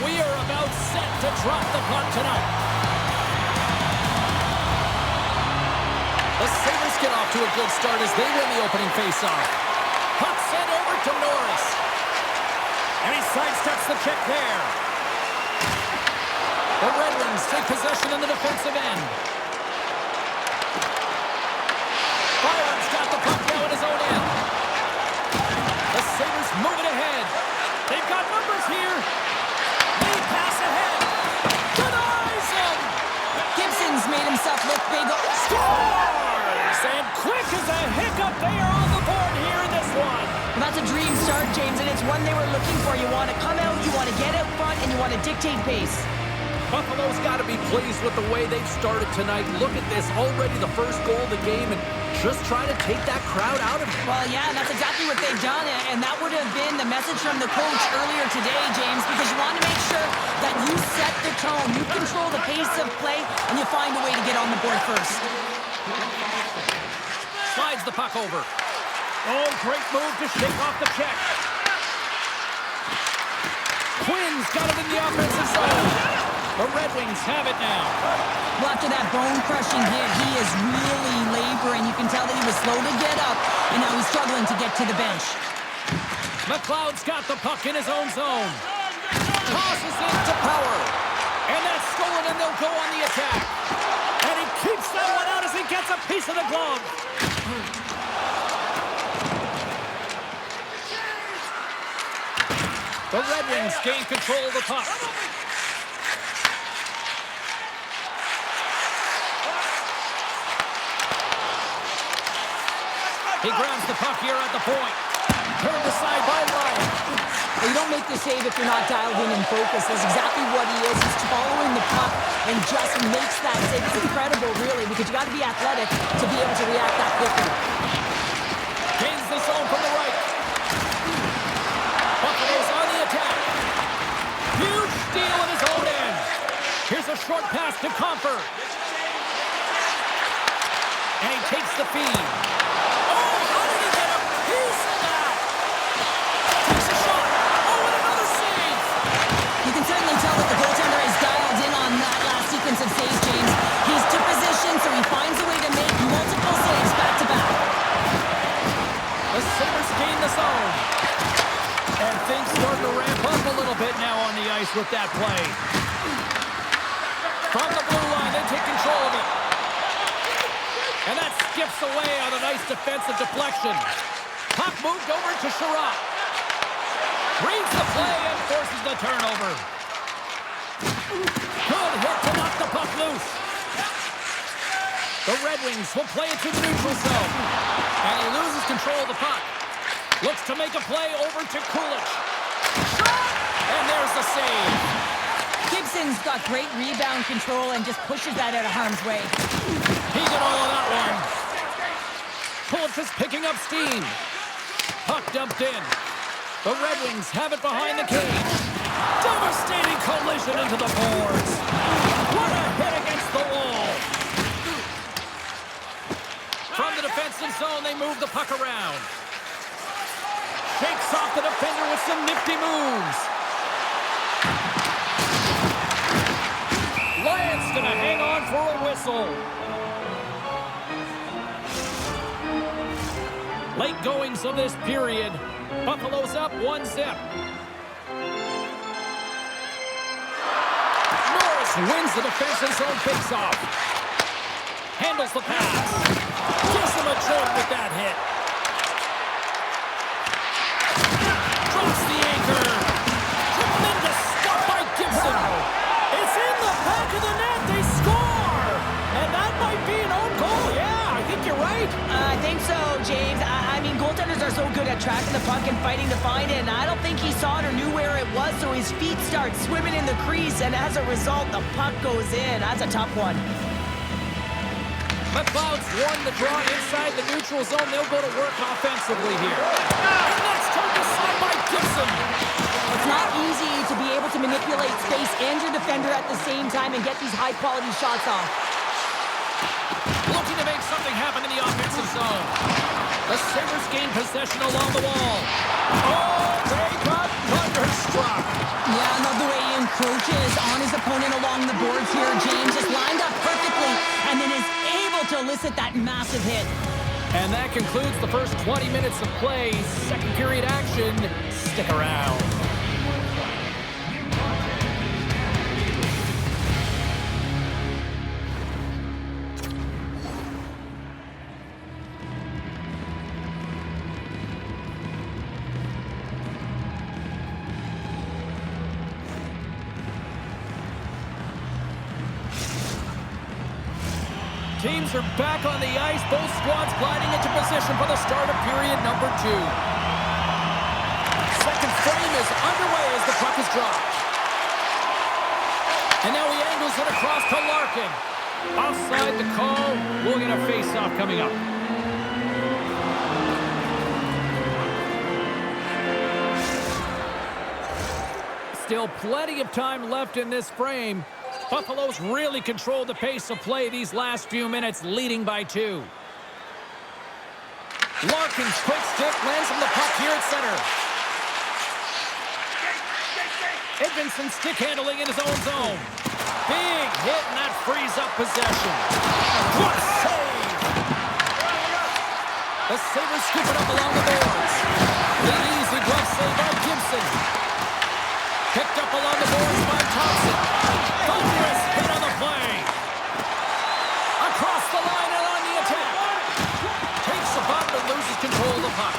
we are about set to drop the puck tonight. The Sabres get off to a good start as they win the opening faceoff. Puck sent over to Norris. And he sidesteps the check there. The Redwings take possession in the defensive end. Byron's got the puck now in his own end. The Sabres move it ahead. They've got numbers here. They pass ahead. Denies him. Gibson's made himself look big. Scores! And quick as a hiccup, they are on the board here in this one. Well, that's a dream start, James, and it's one they were looking for. You want to come out, you want to get out front, and you want to dictate pace. Buffalo's got to be pleased with the way they've started tonight. Look at this, already the first goal of the game, and just trying to take that crowd out of it. Well, yeah, that's exactly what they've done, and that would have been the message from the coach earlier today, James, because you want to make sure that you set the tone, you control the pace of play, and you find a way to get on the board first. Slides the puck over. Oh, great move to shake off the check. Quinn's got it in the offensive zone. The Red Wings have it now. Well, after that bone-crushing hit, he is really laboring. You can tell that he was slow to get up, and now he's struggling to get to the bench. McLeod's got the puck in his own zone. Tosses it to Power. And that's stolen, and they'll go on the attack. And he keeps that one out as he gets a piece of the glove. The Red Wings gain control of the puck. He grabs the puck here at the point. Turned aside by Ryan. Well, you don't make the save if you're not dialed in and focused. That's exactly what he is. He's following the puck and just makes that save. It's incredible, really, because you got to be athletic to be able to react that quickly. Gains the zone from the right. Buffalo's on the attack. Huge steal in his own end. Here's a short pass to Comfort. And he takes the feed. Of saves, James. He's to position, so he finds a way to make multiple saves back-to-back. The Sabres gain the zone. And things start to ramp up a little bit now on the ice with that play. From the blue line, they take control of it. And that skips away on a nice defensive deflection. Puck moved over to Sherratt. Reads the play and forces the turnover. Good hit to knock the puck loose. The Red Wings will play it to the neutral zone. And he loses control of the puck. Looks to make a play over to Kulich. Shot! And there's the save. Gibson's got great rebound control and just pushes that out of harm's way. He got all of that one. Kulich is picking up steam. Puck dumped in. The Red Wings have it behind the cage. Devastating collision into the boards. What a hit against the wall. From the defensive zone, they move the puck around. Shakes off the defender with some nifty moves. Lyon's gonna hang on for a whistle. Late goings of this period. Buffalo's up 1-0. Wins the defensive zone faceoff. Handles the pass. Gives him a jolt with that hit. Drops the anchor. Tremendous stop by Gibson. It's in the back of the net. They score. And that might be an own goal. Yeah, I think you're right. I think so, James. I mean, goaltenders are so good at tracking the puck and fighting to find it, and I don't think he saw it or knew where it was, so his feet start swimming in the crease, and as a result, the puck goes in. That's a tough one. McLeod's won the draw inside the neutral zone. They'll go to work offensively here. And that's turned aside by Gibson. It's not easy to be able to manipulate space and your defender at the same time and get these high-quality shots off. Looking to make something happen in the offensive zone. The Sabres gain possession along the wall. Oh, they got thunderstruck. Yeah, I love the way he encroaches on his opponent along the boards here. James is lined up perfectly and then is able to elicit that massive hit. And that concludes the first 20 minutes of play. Second period action. Stick around. Teams are back on the ice. Both squads gliding into position for the start of period number 2. Second frame is underway as the puck is dropped. And now he angles it across to Larkin. Offside the call. We'll get a face-off coming up. Still plenty of time left in this frame. Buffalo's really controlled the pace of play these last few minutes, leading by 2. Larkin's quick stick lands him the puck here at center. Edvinsson stick handling in his own zone. Big hit, and that frees up possession. What a save! The Sabres scoop it up along the boards. The easy glove save by Gibson. Picked up along the boards by Thompson. Thunderous hit on the play. Across the line and on the attack. Takes the bump and loses control of the puck.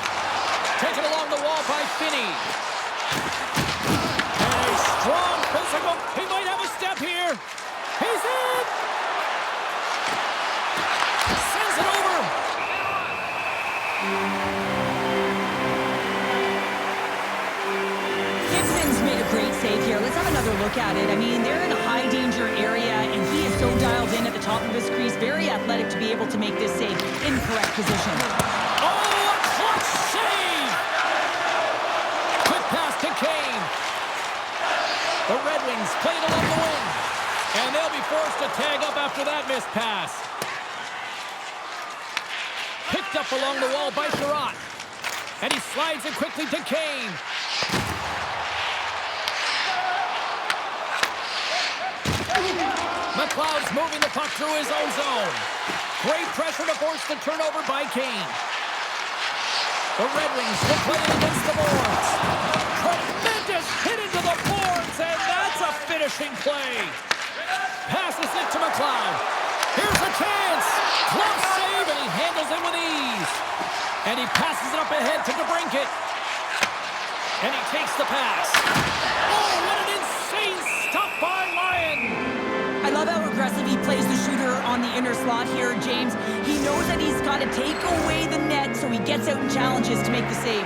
Taken along the wall by Finney. And a strong physical. He might have a step here. He's in. Sends it over. Great save here. Let's have another look at it. I mean, they're in a high danger area, and he is so dialed in at the top of his crease. Very athletic to be able to make this save in correct position. Oh, a clutch save! Quick pass to Kane. The Redwings play it along the wing, and they'll be forced to tag up after that missed pass. Picked up along the wall by Sherratt, and he slides it quickly to Kane. McLeod's moving the puck through his own zone. Great pressure to force the turnover by Kane. The Red Wings will play it against the boards. Tremendous hit into the boards, and that's a finishing play. Passes it to McLeod. Here's a chance. Close save, and he handles it with ease. And he passes it up ahead to DeBrincat. And he takes the pass. Oh, what an insane stop by Lyon. I love how aggressive he plays the shooter on the inner slot here, James. He knows that he's got to take away the net, so he gets out and challenges to make the save.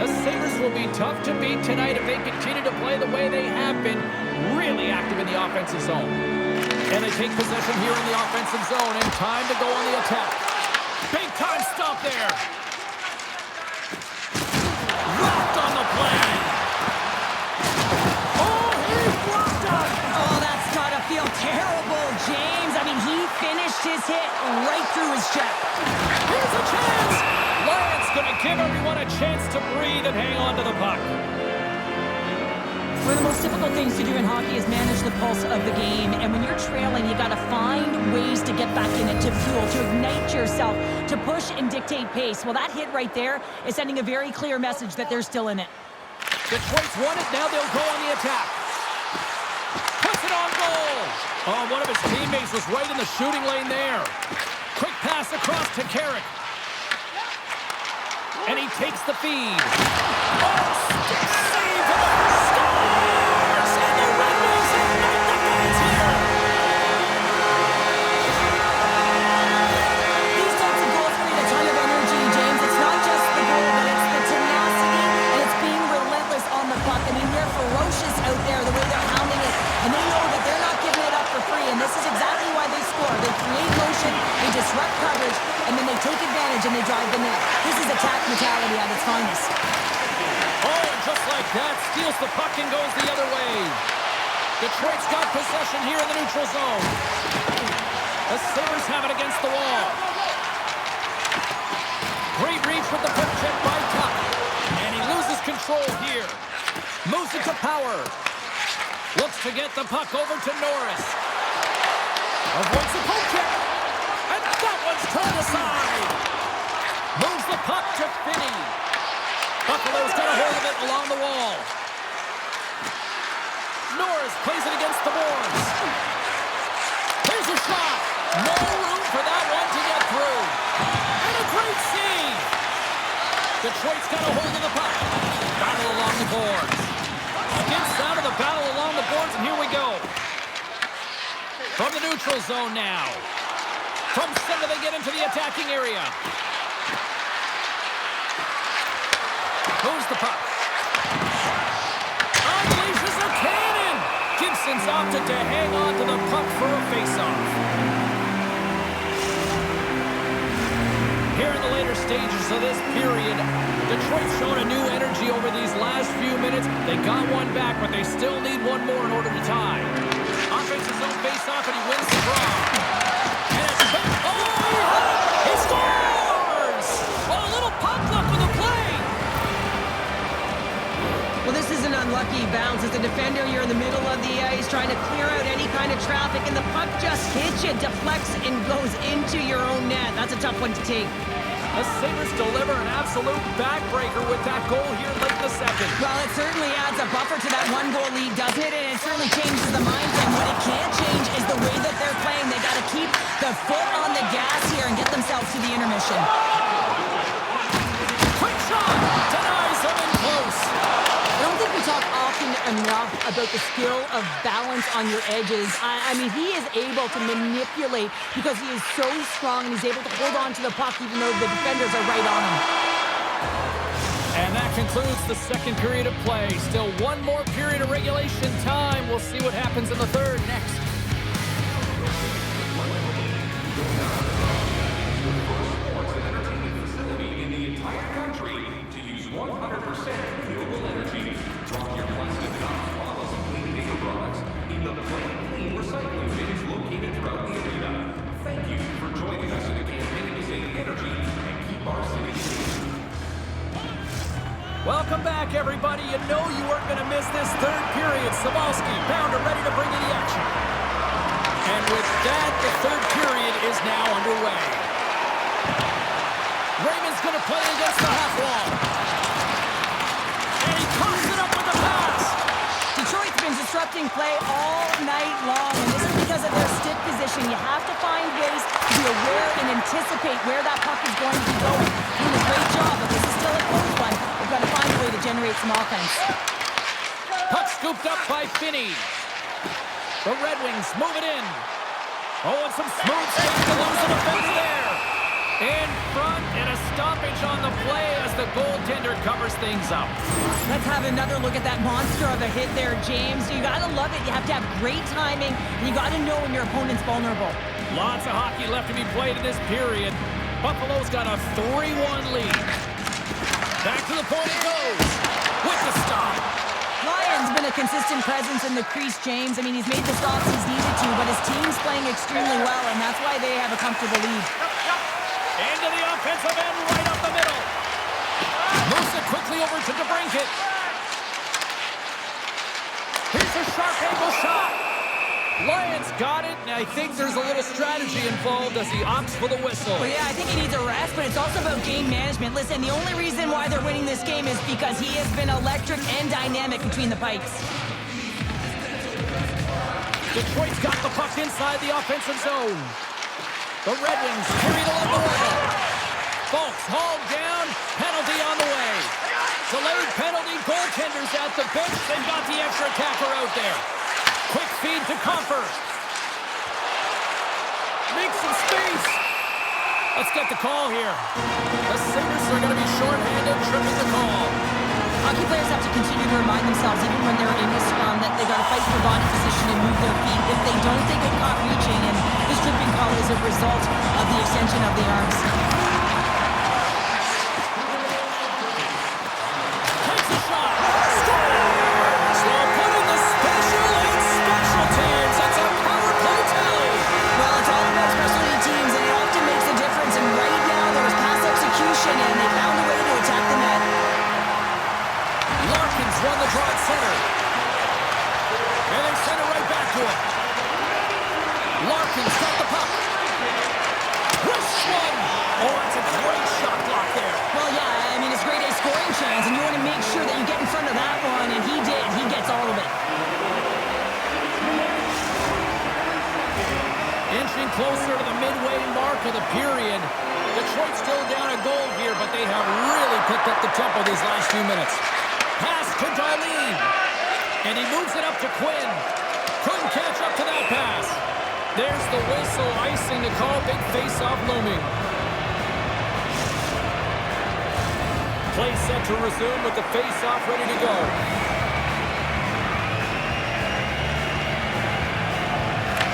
The Sabres will be tough to beat tonight if they continue to play the way they have been, really active in the offensive zone. And they take possession here in the offensive zone, and time to go on the attack. Big time stop there. Rocked on the play. Feel terrible, James. I mean, he finished his hit right through his check. Here's a chance. Lions going to give everyone a chance to breathe and hang on to the puck. One of the most difficult things to do in hockey is manage the pulse of the game. And when you're trailing, you got to find ways to get back in it, to fuel, to ignite yourself, to push and dictate pace. Well, that hit right there is sending a very clear message that they're still in it. Detroit's won it. Now they'll go on the attack. Puts it on goal. Oh, one of his teammates was right in the shooting lane there. Quick pass across to Carrick. And he takes the feed. Oh, stick save. Scores! And the Red Wings ignite the fans here. These types of goals bring a ton of energy, James. It's not just the goal, but it's the tenacity, and it's being relentless on the puck. I mean, they're ferocious out there, the way they're hounding it. And they know that they're not giving it up for free, and this is exactly why they score. They create motion, they disrupt coverage, and then they take advantage and they drive the net. This is attack mentality at its finest. Oh, and just like that, steals the puck and goes the other way. Detroit's got possession here in the neutral zone. The Sabres have it against the wall. Great reach with the foot check by Tuck. And he loses control here. Moves it to Power. Looks to get the puck over to Norris. Avoids the poke check. And that one's turned aside. Moves the puck to Finney. Buffalo's got a hold of it along the wall. Norris plays it against the boards. Here's a shot. No room for that one to get through. And a great save. Detroit's got a hold of the puck. Battle along the boards. Gets out of the battle along the boards, and here we go. From the neutral zone now. From center, they get into the attacking area. Moves the puck. Unleashes a cannon. Gibson's opted to hang on to the puck for a faceoff. Here in the later stages of this period, Detroit's shown a new energy over these last few minutes. They got one back, but they still need one more in order to tie. Offensive zone face-off, and he wins the draw. And it's back. Oh, he scores! Oh, a little puck luck with the play. Well, this is an unlucky bounce. As a defender, you're in the middle of the ice trying to clear out any kind of traffic, and the puck just hits you, deflects, and goes into your own net. That's a tough one to take. The Sabres deliver an absolute backbreaker with that goal here late in the second. Well, it certainly adds a buffer to that one-goal lead, doesn't it? And it certainly changes the mindset. What it can't change is the way that they're playing. They got to keep the foot on the gas here and get themselves to the intermission. Quick shot! Denies him in close. I don't think we talk often enough about the skill of balance on your edges. I mean, he is able to manipulate because he is so strong and he's able to hold on to the puck even though the defenders are right on him. And that concludes the second period of play. Still one more period of regulation time. We'll see what happens in the third next. In the entire country to use 100% renewable energy. Drop your plastic cups, bottles, and clean paper products in the Plain Clean recycling bins located throughout the arena. Thank you for joining us in a campaign to save energy and keep our city safe. Welcome back, everybody. You know you weren't going to miss this third period. Sabalski, Pounder ready to bring you the action. And with that, the third period is now underway. Raymond's going to play against the half wall. And he coughs it up with the pass. Detroit's been disrupting play all night long, and this is because of their stick position. You have to find ways to be aware and anticipate where that puck is going to be going. Doing a great job, but this is still a close one. They've got to find a way to generate some offense. Puck scooped up by Finney. The Red Wings move it in. Oh, and some smooth skating to lose the defender there. In front, and a stoppage on the play as the goaltender covers things up. Let's have another look at that monster of a hit there, James. You got to love it. You have to have great timing, and you got to know when your opponent's vulnerable. Lots of hockey left to be played in this period. Buffalo's got a 3-1 lead. Back to the point it goes. With the stop. Lyon's been a consistent presence in the crease, James. I mean, he's made the stops he's needed to, but his team's playing extremely well, and that's why they have a comfortable lead. Into the offensive end, right up the middle. Moves it quickly over to DeBrincat. Here's a sharp angle shot. Lyons got it, and I think there's a little strategy involved as he opts for the whistle. Well, yeah, I think he needs a rest, but it's also about game management. Listen, the only reason why they're winning this game is because he has been electric and dynamic between the pipes. Detroit's got the puck inside the offensive zone. The Red Wings carried along the wall. Folks hauled down, penalty on the way. Delayed penalty, goaltenders at the bench. They've got the extra attacker out there. Quick feed to Comfer. Make some space. Let's get the call here. The Sabres are going to be shorthanded, tripping the call. Hockey players have to continue to remind themselves, even when they're in the scrum, that they got to fight for body position and move their feet. If they don't, they get caught reaching, and this tripping call is a result of the extension of the arms. Takes a shot. Scores! They're putting the special in special teams. It's a power play tally. Well, it's all about specialty teams, and it often makes a difference. And right now, there was pass execution, and they found a way to attack the net. Larkins won the draw at center. And they after the period. Detroit's still down a goal here, but they have really picked up the tempo these last few minutes. Pass to Darlene. And he moves it up to Quinn. Couldn't catch up to that pass. There's the whistle, icing to call, big face-off looming. Play set to resume with the face-off ready to go.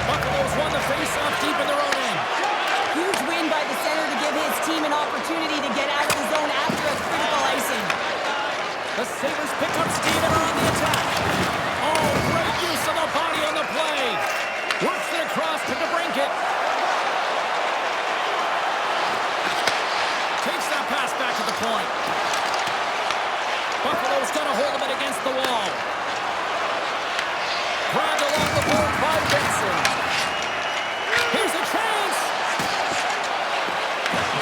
Buffalo's won the face-off deep in their own end. Huge win by the center to give his team an opportunity to get out of the zone after a critical icing. The Sabres pick up steam and are on the attack. Oh, great use of the body on the play. Works it across to DeBrincat. Takes that pass back to the point. Buffalo's got a hold of it against the wall. Grabbed along the board by Benson. Here's a chance.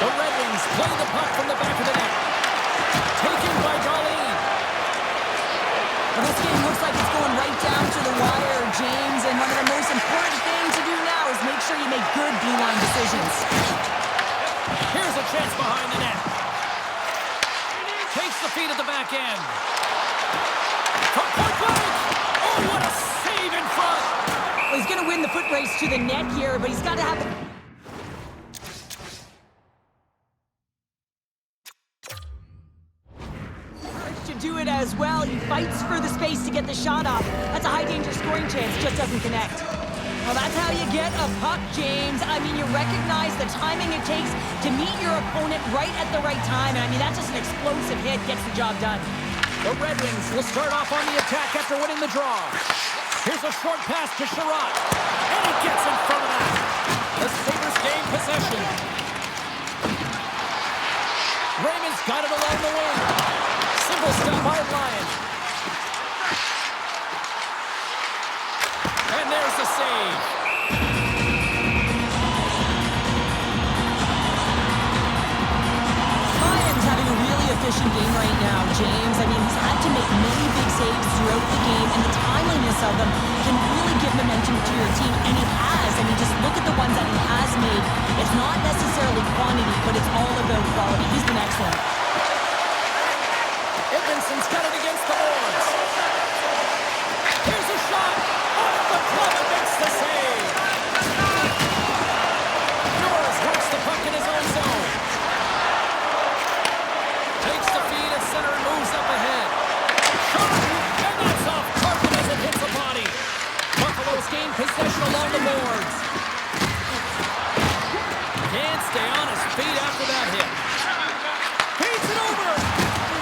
The Redwings play the puck from the back of the net. Taken by Darlene. Well, this game looks like it's going right down to the wire, James, and one of the most important things to do now is make sure you make good D-line decisions. Here's a chance behind the net. Takes the feed at the back end. From point blank. Oh, what a save in front. Well, he's going to win the foot race to the net here, but he's got to have the... to do it as well. He fights for the space to get the shot off. That's a high-danger scoring chance. Just doesn't connect. Well, that's how you get a puck, James. I mean, you recognize the timing it takes to meet your opponent right at the right time. And I mean, that's just an explosive hit. Gets the job done. The Redwings will start off on the attack after winning the draw. Here's a short pass to Sherratt. And he gets in front of that. The Sabres gain possession. Raymond's got it along the wing. Simple stop by Ryan. And there's the save. Ryan's having a really efficient game right now, James. I mean, he's had to make many big saves throughout the game, and the timeliness of them can really give momentum to your team, and he has. I mean, just look at the ones that he has made. It's not necessarily quantity, but it's all about quality. He's been excellent. Edmondson's got it against the boards. Here's a shot. Off the glove and makes the save. Norris works the puck in his own zone. Takes the feed at center and moves up ahead. Shot. And that's off target as it hits the body. Buffalo's gained possession along the boards. Can't stay on his feet after that hit. Feeds it over.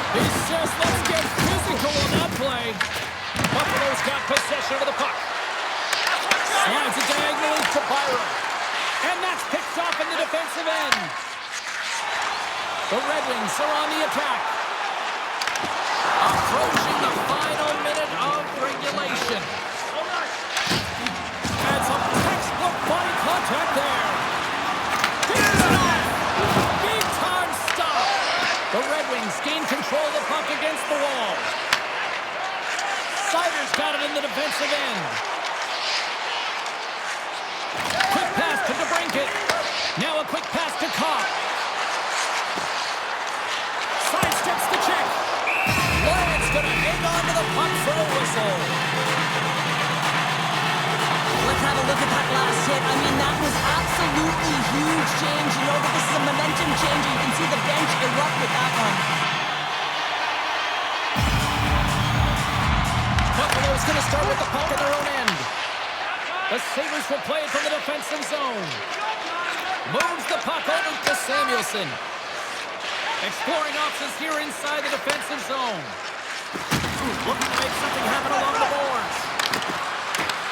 He says, let's get physical on that play. Buffalo's got possession of the puck. Slides it diagonally to Byron. And that's picked off in the defensive end. The Redwings are on the attack. Approaching the final minute of regulation. And some textbook body contact there. Gets it off. Big time stop. The Redwings gain control of the puck against the wall. Sider's got it in the defensive end. Quick pass to DeBrincat. Now a quick pass to Kopp. Sidesteps the check. Lyon's going to hang on to the puck for a whistle. Let's have a look at that last hit. I mean, that was absolutely huge, James. You know that this is a momentum changer. You can see the bench erupt with that one. Buffalo's going to start with the puck in their own end. The Sabres will play it from the defensive zone. Moves the puck over to Samuelson. Exploring options here inside the defensive zone. Looking to make something happen along the boards.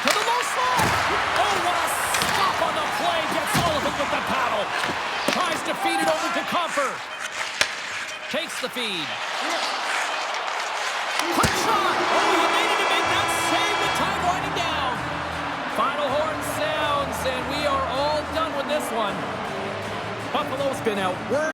To the low slot. Oh, what a stop on the play. Gets all of it with the paddle. Tries to feed it over to Comfer. Takes the feed. Quick shot. Oh, he needed to make that save with time winding down. Final horn sounds, and we are all done with this one. Buffalo's been outworked.